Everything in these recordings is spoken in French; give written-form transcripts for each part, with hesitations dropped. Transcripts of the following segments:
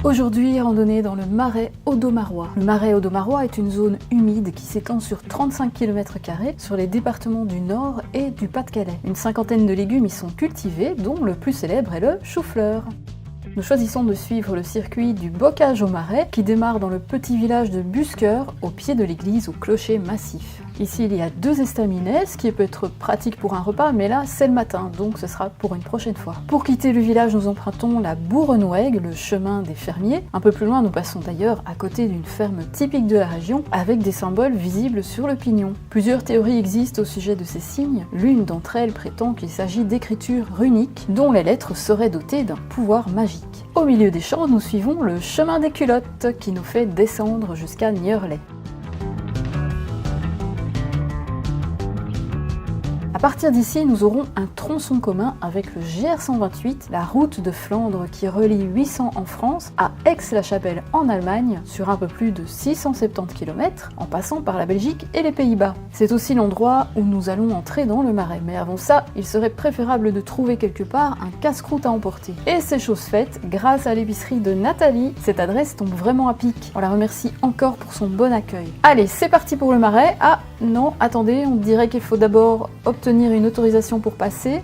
Aujourd'hui, randonnée dans le marais Audomarois. Le marais Audomarois est une zone humide qui s'étend sur 35 km² sur les départements du Nord et du Pas-de-Calais. Une cinquantaine de légumes y sont cultivés, dont le plus célèbre est le chou-fleur. Nous choisissons de suivre le circuit du bocage au marais qui démarre dans le petit village de Busqueur au pied de l'église au clocher massif. Ici il y a 2 estaminets, ce qui peut être pratique pour un repas, mais là c'est le matin, donc ce sera pour une prochaine fois. Pour quitter le village, nous empruntons la Bourrenouègue, le chemin des fermiers. Un peu plus loin, nous passons d'ailleurs à côté d'une ferme typique de la région, avec des symboles visibles sur le pignon. Plusieurs théories existent au sujet de ces signes. L'une d'entre elles prétend qu'il s'agit d'écritures runiques, dont les lettres seraient dotées d'un pouvoir magique. Au milieu des champs, nous suivons le chemin des culottes, qui nous fait descendre jusqu'à Nieurlet. À partir d'ici, nous aurons un tronçon commun avec le GR128, la route de Flandre qui relie 800 en France à Aix-la-Chapelle en Allemagne sur un peu plus de 670 km en passant par la Belgique et les Pays-Bas. C'est aussi l'endroit où nous allons entrer dans le marais, mais avant ça, il serait préférable de trouver quelque part un casse-croûte à emporter. Et c'est chose faite, grâce à l'épicerie de Nathalie, cette adresse tombe vraiment à pic. On la remercie encore pour son bon accueil. Allez, c'est parti pour le marais. Ah non, attendez, on dirait qu'il faut d'abord obtenir une autorisation pour passer.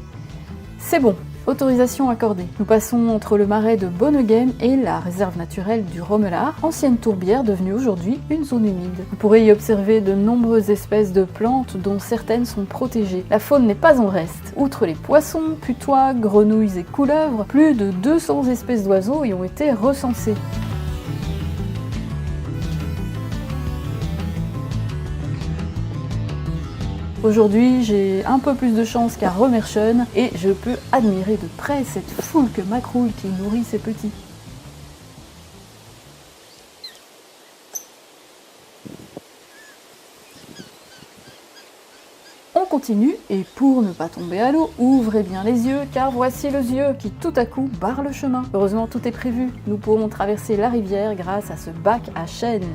C'est bon, autorisation accordée. Nous passons entre le marais de Bonneghem et la réserve naturelle du Romelard, ancienne tourbière devenue aujourd'hui une zone humide. Vous pourrez y observer de nombreuses espèces de plantes dont certaines sont protégées. La faune n'est pas en reste. Outre les poissons, putois, grenouilles et couleuvres, plus de 200 espèces d'oiseaux y ont été recensées. Aujourd'hui, j'ai un peu plus de chance qu'à Romerschen et je peux admirer de près cette foule que macrouille qui nourrit ses petits. On continue et pour ne pas tomber à l'eau, ouvrez bien les yeux car voici le Zieu qui tout à coup barre le chemin. Heureusement tout est prévu, nous pourrons traverser la rivière grâce à ce bac à chêne.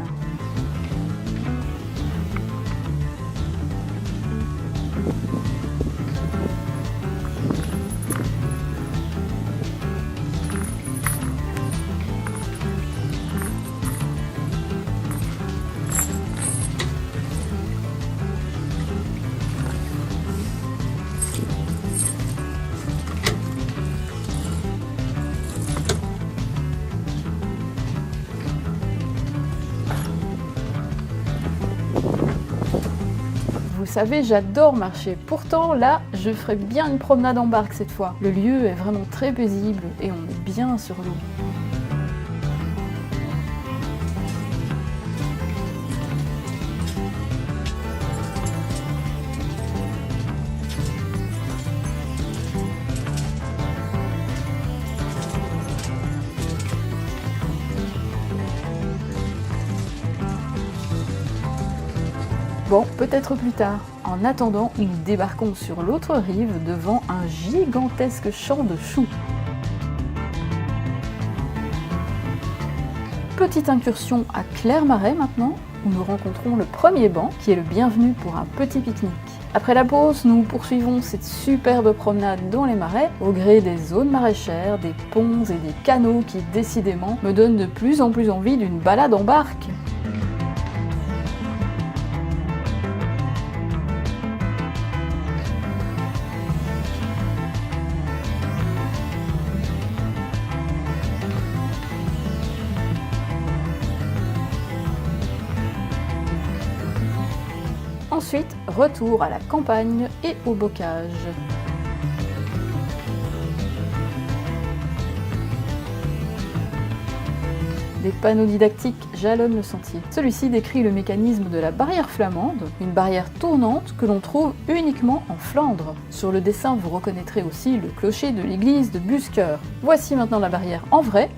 Vous savez, j'adore marcher. Pourtant, là, je ferai bien une promenade en barque cette fois. Le lieu est vraiment très paisible et on est bien sur l'eau. Bon, peut-être plus tard. En attendant, nous débarquons sur l'autre rive devant un gigantesque champ de choux. Petite incursion à Clermarais maintenant, où nous rencontrons le premier banc qui est le bienvenu pour un petit pique-nique. Après la pause, nous poursuivons cette superbe promenade dans les marais, au gré des zones maraîchères, des ponts et des canaux qui, décidément, me donnent de plus en plus envie d'une balade en barque. Ensuite, retour à la campagne et au bocage. Des panneaux didactiques jalonnent le sentier. Celui-ci décrit le mécanisme de la barrière flamande, une barrière tournante que l'on trouve uniquement en Flandre. Sur le dessin, vous reconnaîtrez aussi le clocher de l'église de Busqueur. Voici maintenant la barrière en vrai,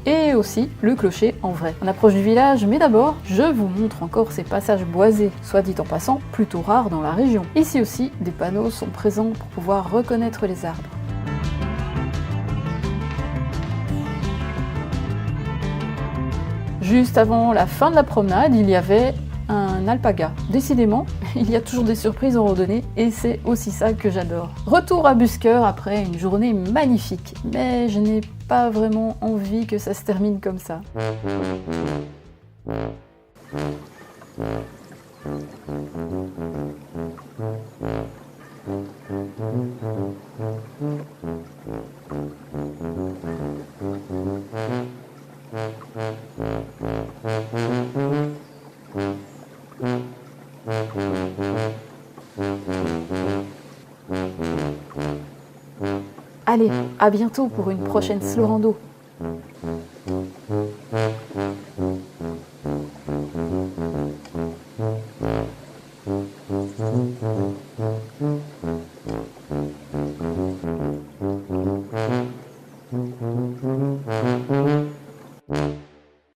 et aussi le clocher en vrai. On approche du village, mais d'abord, je vous montre encore ces passages boisés, soit dit en passant, plutôt rares dans la région. Ici aussi, des panneaux sont présents pour pouvoir reconnaître les arbres. Juste avant la fin de la promenade, il y avait un alpaga. Décidément, il y a toujours des surprises en randonnée et c'est aussi ça que j'adore. Retour à Busker après une journée magnifique, mais je n'ai pas vraiment envie que ça se termine comme ça. Allez, à bientôt pour une prochaine slow rando.